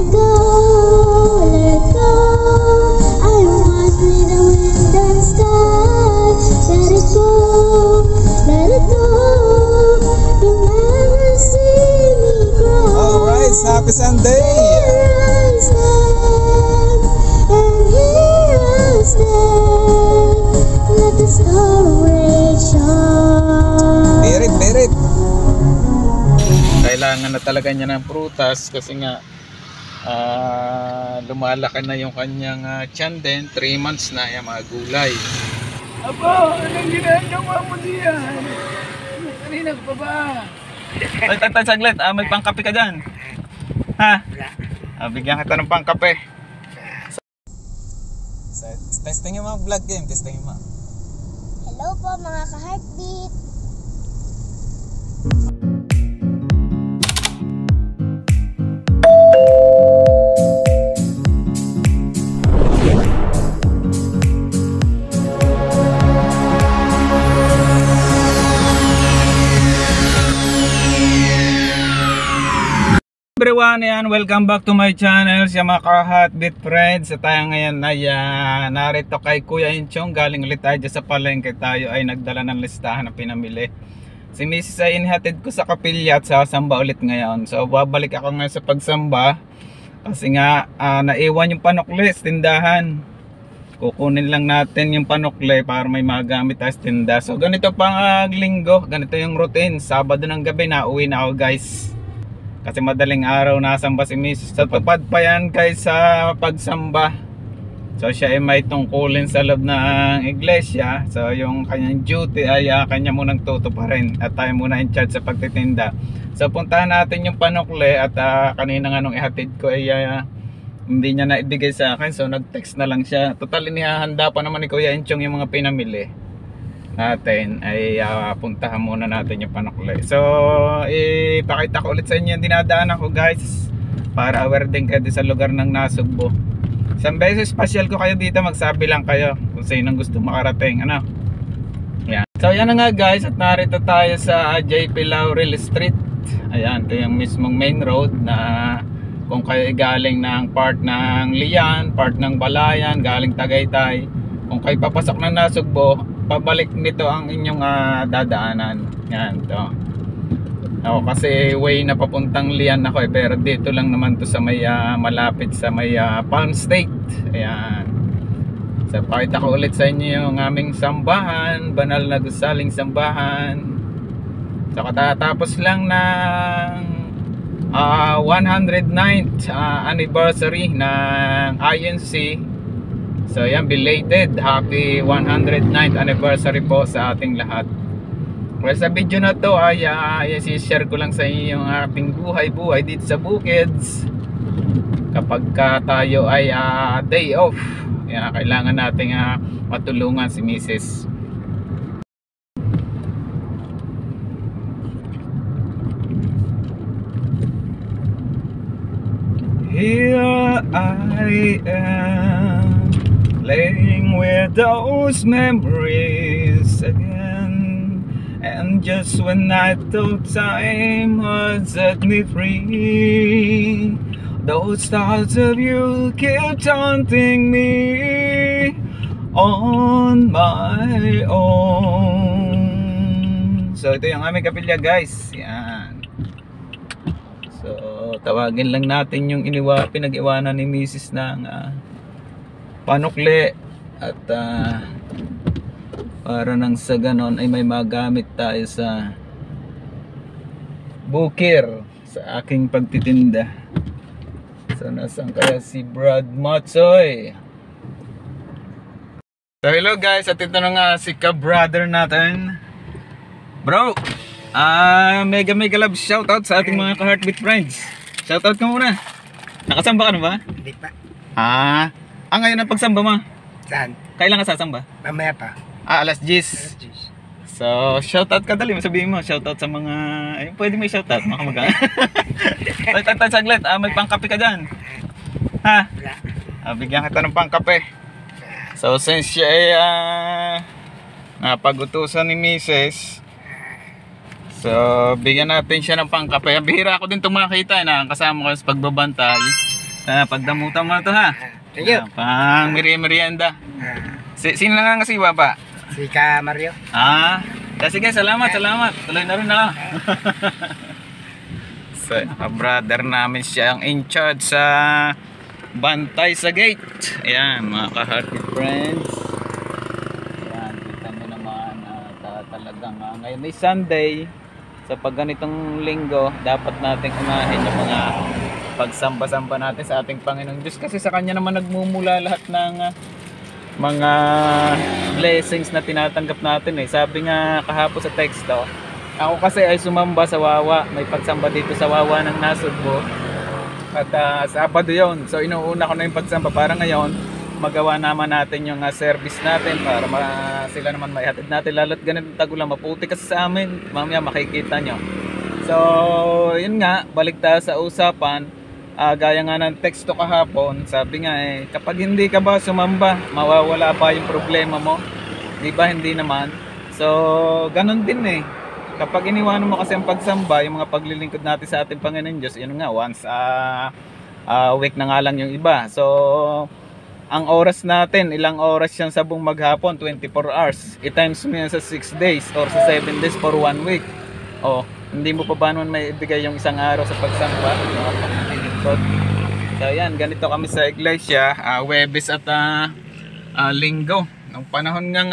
it go, let it go. I don't want with the wind and sky. Let it go, let it go. You'll never see me cry. Alright, happy Sunday! Let the story shine. Birit. Kailangan na talaga niya ng prutas kasi nga lumalaki na yung kanyang tiyan din. 3 months na yung mga gulay. Aba, anong ginagawa mo diyan? Kanina pa ba? Tay, saglit. May pangkape ka dyan. Ha? Bigyan kita ng pangkape. Testing yung mga vlog game. Testing yung mga. Hello po mga ka-heartbeat. Everyone, yan, welcome back to my channel, sa mga ka-heartbeat friends. Sa tayo ngayon ay narito kay Kuya Inchong. Galing ulit tayo sa palengke. Tayo ay nagdala ng listahan na pinamili. Si Mrs. ay inihatid ko sa kapilya at sasamba ulit ngayon. So babalik ako ngayon sa pagsamba kasi nga naiwan yung panukli sa tindahan. Kukunin lang natin yung panukli para may magamit tayo sa tinda. So ganito pang linggo, ganito yung routine. Sabado ng gabi na uwi na ako guys. Kasi madaling araw nasamba si Mrs. Sa papad pa yan guys sa pagsamba. So siya ay may tungkulin sa loob ng iglesia. So yung kanyang duty ay kanya munang tutuparin. At tayo muna in charge sa pagtitinda. So puntahan natin yung panukli. At kanina nga nung ihatid ko ay hindi niya na ibigay sa akin. So nag-text na lang siya. Total inihahanda pa naman ni Kuya Inchong yung mga pinamili natin ay puntahan muna natin yung panukli. So ipakita ko ulit sa inyo yung dinadaanan ko guys para aware din kayo sa lugar ng Nasugbo. Isang beses special ko kayo dito, magsabi lang kayo kung sinong gusto makarating, ano. Yan. So yan na nga guys, at narito tayo sa JP Laurel Street. Ayan, ito yung mismong main road na kung kayo galing ng part ng Lian, part ng Balayan, galing Tagaytay, kung kayo papasok ng Nasugbo, pabalik nito ang inyong dadaanan. Yan to. Ako kasi way na papuntang Lian ako pero dito lang naman to sa may malapit sa may Palm State. Ayan. So pakita ko ulit sa inyo yung aming sambahan, banal na gusaling sambahan. So katatapos lang ng 109th anniversary ng INC. So yan, belated happy 109th anniversary po sa ating lahat. Well, sa video na to ay i-share ko lang sa inyo yung ating buhay dito sa Bukids. Kapag tayo ay day off, kailangan nating matulungan si Mrs. Here I am, playing with those memories again. And just when I thought time had set me free, those thoughts of you kept haunting me on my own. So ito yung aming kapilya guys. Yan. So tawagin lang natin yung pinag-iwanan ni Mrs. ng panukli at para nang sa ganon ay may magamit tayo sa bukir sa aking pagtitinda. So nasaan kaya si Brad Matsoy? So hello guys, at ito na nga si ka-brother natin. Bro, mega love shoutout sa ating mga ka-heartbeat friends. Shoutout ka muna. Nakasamba ka na ba? Hindi pa. Ngayon ang pagsamba mo? Saan? Kailan ka sasamba? Mamaya pa. Alas 10. So, shoutout ka dali. Sabihin mo, shoutout sa mga... Ay, pwede may shoutout. Makamagana. Tay, saglit. May pangkape ka dyan. Ha? Bigyan kita ng pangkape. So, since siya ay napag-utusan ni Mrs. So, bigyan natin siya ng pangkape. Bihira ako din itong makita na kasama ko sa pagbabantay. Pagdamutan mo na to ha. Thank you. Pang merienda. Sino lang ang kasiwa pa? Si Ka Mario. Sige, salamat. Tuloy na rin ako. So, brother namin siya ang in charge sa bantay sa gate. Ayan, mga ka-heartbeat friends. Ayan, kita nyo naman talagang ngayon ay Sunday. So pag ganitong linggo, dapat nating unahin yung mga pagsamba-samba natin sa ating Panginoong Diyos. Kasi sa Kanya naman nagmumula lahat ng mga blessings na tinatanggap natin eh. Sabi nga kahapon sa teksto, ako kasi ay sumamba sa Wawa. May pagsamba dito sa Wawa ng Nasugbo. At Sabado yun. So inuuna ko na yung pagsamba para ngayon magawa naman natin yung service natin para sila naman maihatid natin. Lalo't ganito tagulang, maputi kasi sa amin. Mamaya makikita nyo. So yun nga, balik tayo sa usapan. Gaya nga ng teksto kahapon, sabi nga kapag hindi ka ba sumamba, mawawala pa yung problema mo. Di ba? Hindi naman. So ganun din kapag iniwanan mo kasi ang pagsamba, yung mga paglilingkod natin sa ating Panginoon Diyos, yun nga, once a week na nga lang yung iba. So ang oras natin, ilang oras yan sa buong maghapon? 24 hours. I-times mo yan sa 6 days or sa 7 days for 1 week. Hindi mo pa ba naman may ibigay yung isang araw sa pagsamba? So yan, ganito kami sa iglesia, Webes at Linggo. Nung panahon ng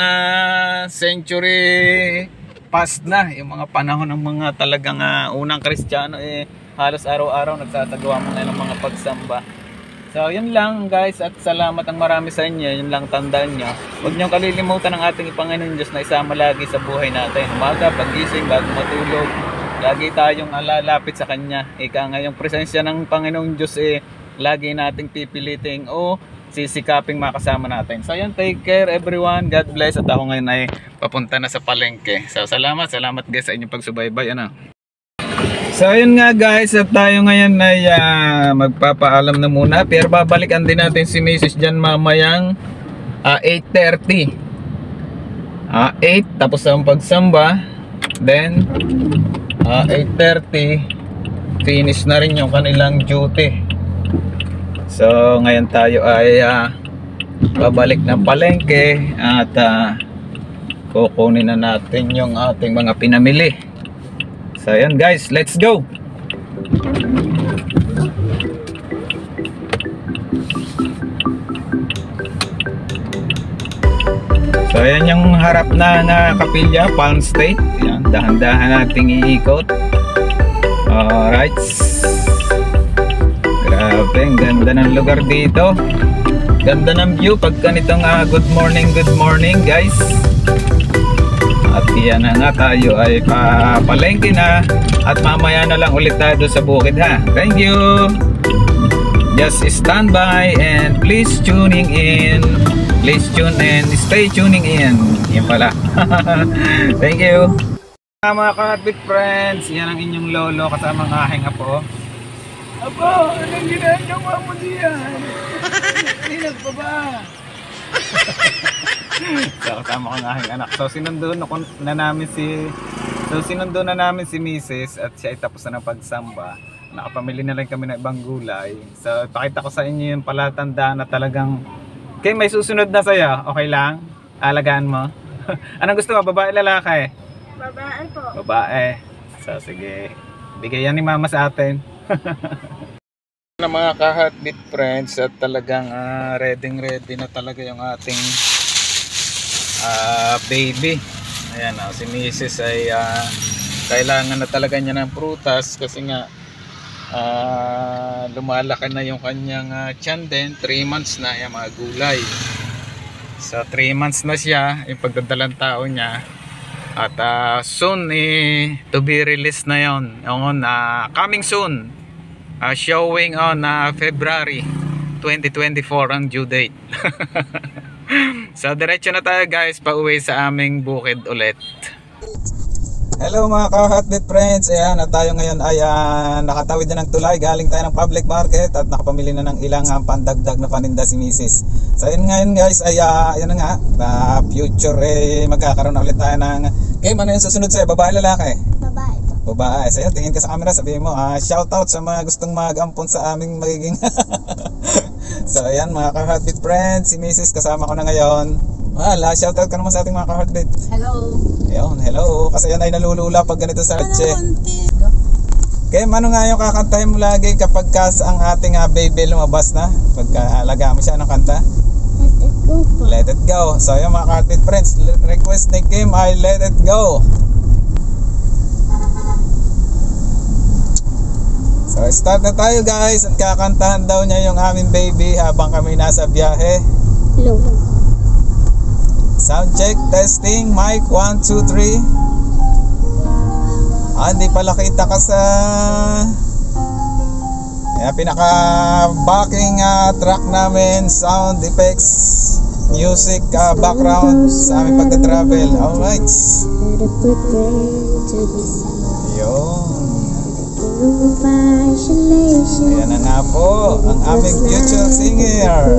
century past na, yung mga panahon ng mga talagang unang Kristiyano, halos araw-araw nagsasagawa mo na ng mga pagsamba. So yun lang guys, at salamat ang marami sa inyo. Yun lang, tandaan nyo, huwag nyo kalilimutan ang ating Panginoon Diyos na isama lagi sa buhay natin. Umaga, pagising, bago matulog, lagi tayong lalapit sa Kanya. Ika nga yung presensya ng Panginoong Diyos lagi nating pipiliting sisikaping makasama natin. So yun, take care everyone, God bless. At ako ngayon ay papunta na sa palengke. So salamat guys sa inyong pagsubaybay. So ayun nga guys, at tayo ngayon ay magpapaalam na muna. Pero babalikan din natin si Mrs. dyan mamayang 8:30. 8 tapos ang pagsamba. Then 8:30 finish na rin yung kanilang duty. So ngayon tayo ay babalik ng palengke at kukunin na natin yung ating mga pinamili. So ayan guys, let's go! So ayan yung harap ng kapilya, Palm State. Ayan, dahan-dahan nating iikot. Alright. Grabe, ang ganda ng lugar dito. Ganda ng view pag ganitong good morning guys. At yan na nga, tayo ay papalengke na. At mamaya na lang ulit tayo sa bukid ha. Thank you. Just stand by and please tuning in. Please tune in. Stay tuning in. Yan pala. Thank you. Mga ka-heartbeat friends, yan ang inyong lolo kasama ng aking apo. Apo, anong ginagawa mo diyan? Kanina pa ba? So kasama ko ng aking anak. So sinundo na namin si Mrs. at siya ay tapos na ng pagsamba. Nakapamili na lang kami ng ibang gulay. So pakita ko sa inyo yung palatandaan na talagang may susunod na sa'yo. Okay lang? Alagaan mo? Anong gusto mo? Babae, lalaki? Babae po. Babae. So sige, bigyan ni mama sa atin. Na mga ka-heartbeat friends, at talagang ready na talaga yung ating baby. Ayan, si Mrs. ay kailangan na talaga niya ng prutas kasi nga lumalaki na yung kanyang tiyan din. 3 months na yung mga gulay. So 3 months na siya yung pagdadalang tao niya. At soon to be released na yon. Coming soon. Showing on February 2024 ang due date. So diretso na tayo guys, pauwi sa aming bukid ulit. Hello mga ka-heartbeat friends. Ayan, at tayo ngayon ay nakatawid na ng tulay. Galing tayo ng public market at nakapamili na ng ilang pandagdag na paninda si Mrs. So yun ngayon guys ay yan na nga, future magkakaroon na ulit tayo ng ano yung susunod sa'yo? Babae, lalaki? Babae po. babae. So yun, tingin ka sa camera, sabihin mo, shoutout sa mga gustong mag-ampon sa aming magiging So ayan mga ka-Heartbeat friends, si Mrs. kasama ko na ngayon. Wala, shoutout ka naman sa ating mga ka-Heartbeat. Hello. Yun, hello. Kasi yan ay nalulula pag ganito sa Atche. Kaya ano nga yung kakantahin mo lagi kapag ang ating baby lumabas na? Pagka alaga mo siya, anong kanta? Let it go po. Let it go. So yung mga Heartbeat friends, request ni Kim ay Let It Go. So start na tayo guys, at kakantahan daw niya yung aming baby habang kami nasa biyahe. Low. Sound check, testing, mic 1, 2, 3. Hindi pala kita ka sa pinaka backing track namin, sound effects, music, background sa aming pagta-travel. Alright. Let it prepare to be seen. Yun. Of isolation. Ayan na nga po ang aming future singer.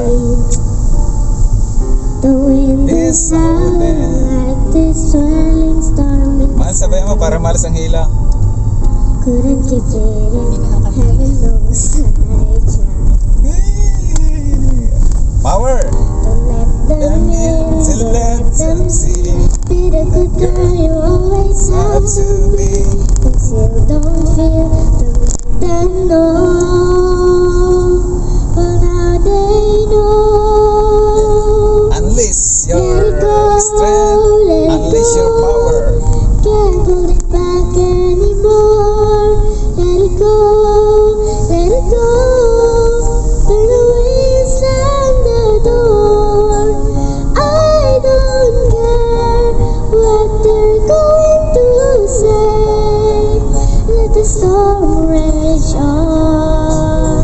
The wind Is is out like this swirling storm. Mahal, sabay mo para malas ang hila. Couldn't keep it in. Heaven knows I tried. Power! Don't let them in. To let them see. Be the good girl you always have Have to to be. Until don't feel. Don't let them know. But now they know. Unleash Let your it go, strength. let it Unleash your go. power. Can't hold it back anymore. Let it go, let it go. Turn away and slam the door. I don't care what they're going to say. Let the storm rage on.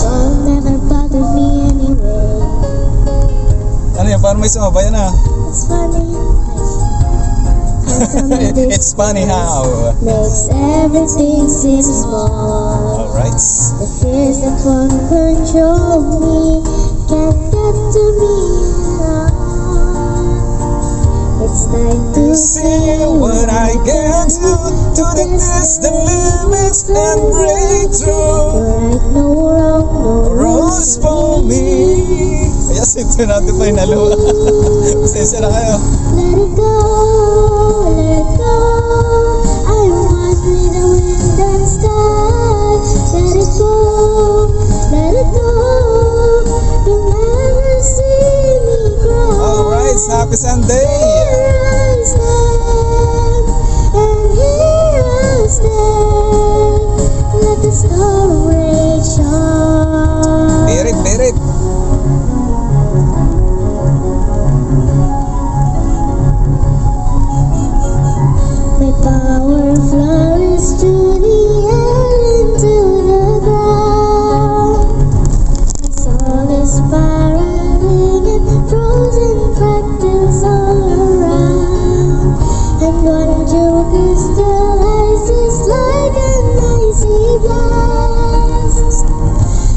Don't never bother me anyway. Ano yan? Parang may sumabayan na. It's funny. It's funny how. Makes everything seem small. Alright. The fears that won't control me can't get to me at all. It's time to See what I can do to the distant limits and break through. Right, no wrong, no Rose for me. Kaya sinto natin pa yung naluwa. Pasensya na kayo. Let it go, let it go. I want with the wind and sky. Let it go, let it go. You'll never see me cry. Alright, happy Sunday. Here I stand, and here I stand. Let the storm rage on. Birit, birit. My power flourishes to the air into the ground. My soul is spiraling in frozen fractals all around. And one joke crystallizes like an icy blast.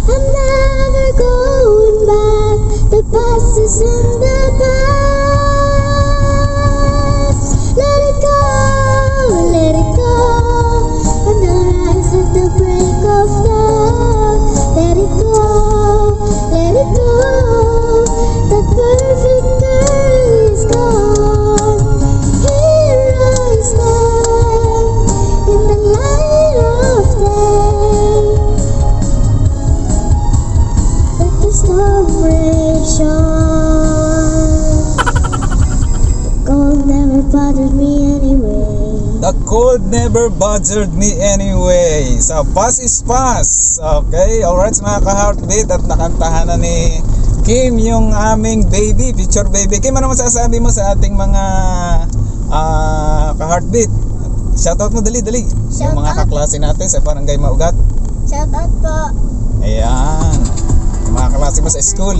I'm never going back. The past is in the past. Let it go, let it go. And I'll rise at the break of dawn. Let it go, let it go. That perfect girl is gone. Here I stand in the light of day. Let the storm rage on. The cold never bothered me anyway. The cold never bothered me anyway. So, pass is pass. Okay, alright mga ka-Heartbeat. At nakantahan na ni Kim yung aming baby, future baby. Kim, ano masasabi mo sa ating mga ka-Heartbeat? Shoutout mo, dali, dali. Yung mga Shoutout. kaklase natin sa Barangay Maugat. Shout out po. Ayan. Yung mga kaklase mo sa school.